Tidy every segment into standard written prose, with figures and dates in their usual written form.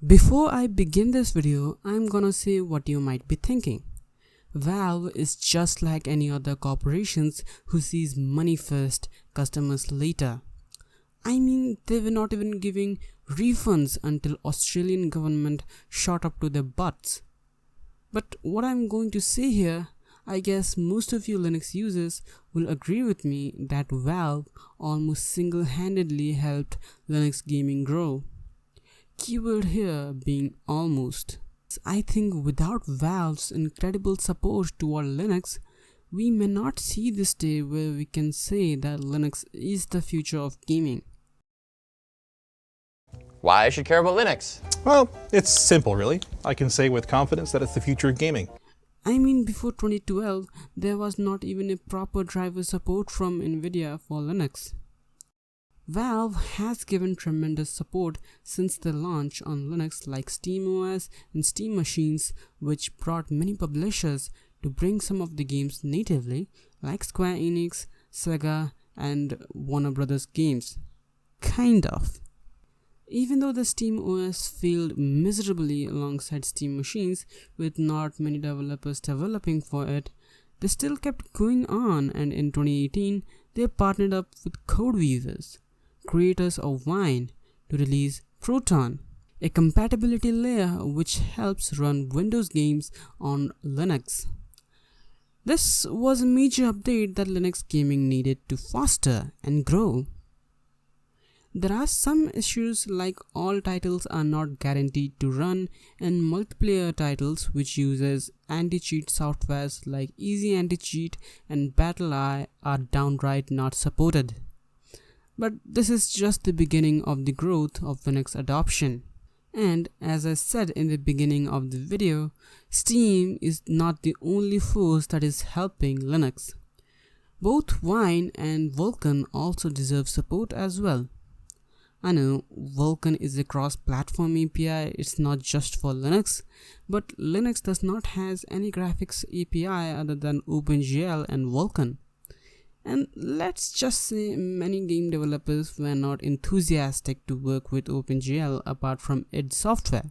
Before I begin this video, I'm gonna say what you might be thinking. Valve is just like any other corporations who sees money first, customers later. I mean, they were not even giving refunds until Australian government shot up to their butts. But what I'm going to say here, I guess most of you Linux users will agree with me that Valve almost single-handedly helped Linux gaming grow. Keyword here being almost. I think without Valve's incredible support toward Linux, we may not see this day where we can say that Linux is the future of gaming. Why I should care about Linux? Well, it's simple really. I can say with confidence that it's the future of gaming. I mean, before 2012, there was not even a proper driver support from Nvidia for Linux. Valve has given tremendous support since the launch on Linux like SteamOS and Steam machines, which brought many publishers to bring some of the games natively like Square Enix, Sega and Warner Brothers games. Kind of. Even though the SteamOS failed miserably alongside Steam machines with not many developers developing for it, they still kept going on, and in 2018 they partnered up with Codeweavers, creators of Wine, to release Proton, a compatibility layer which helps run Windows games on Linux. This was a major update that Linux gaming needed to foster and grow. There are some issues like all titles are not guaranteed to run, and multiplayer titles which uses anti-cheat softwares like Easy Anti-Cheat and BattleEye are downright not supported. But this is just the beginning of the growth of Linux adoption. And as I said in the beginning of the video, Steam is not the only force that is helping Linux. Both Wine and Vulkan also deserve support as well. I know Vulkan is a cross-platform API, it's not just for Linux, but Linux does not have any graphics API other than OpenGL and Vulkan. And let's just say many game developers were not enthusiastic to work with OpenGL apart from id Software,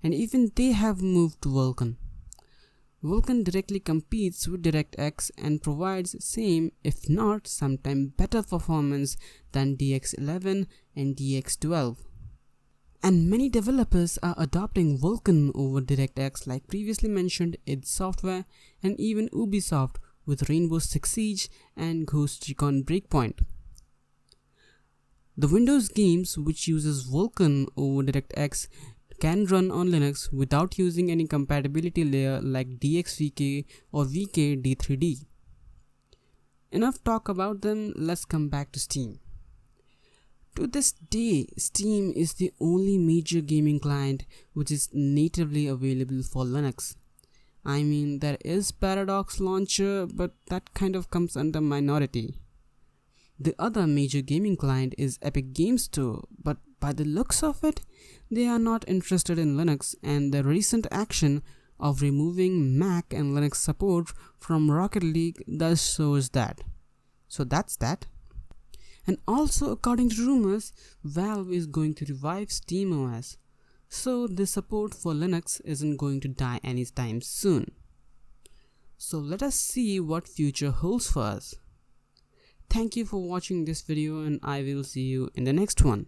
and even they have moved to Vulkan. Vulkan directly competes with DirectX and provides same, if not sometimes better performance than DX11 and DX12. And many developers are adopting Vulkan over DirectX like previously mentioned id Software and even Ubisoft with Rainbow Six Siege and Ghost Recon Breakpoint. The Windows games which uses Vulkan over DirectX can run on Linux without using any compatibility layer like DXVK or VK-D3D. Enough talk about them, let's come back to Steam. To this day, Steam is the only major gaming client which is natively available for Linux. I mean, there is Paradox Launcher, but that kind of comes under minority. The other major gaming client is Epic Games Store, but by the looks of it, they are not interested in Linux, and the recent action of removing Mac and Linux support from Rocket League thus shows that. So that's that. And also, according to rumors, Valve is going to revive SteamOS, so the support for Linux isn't going to die anytime soon. So let us see what future holds for us. Thank you for watching this video, and I will see you in the next one.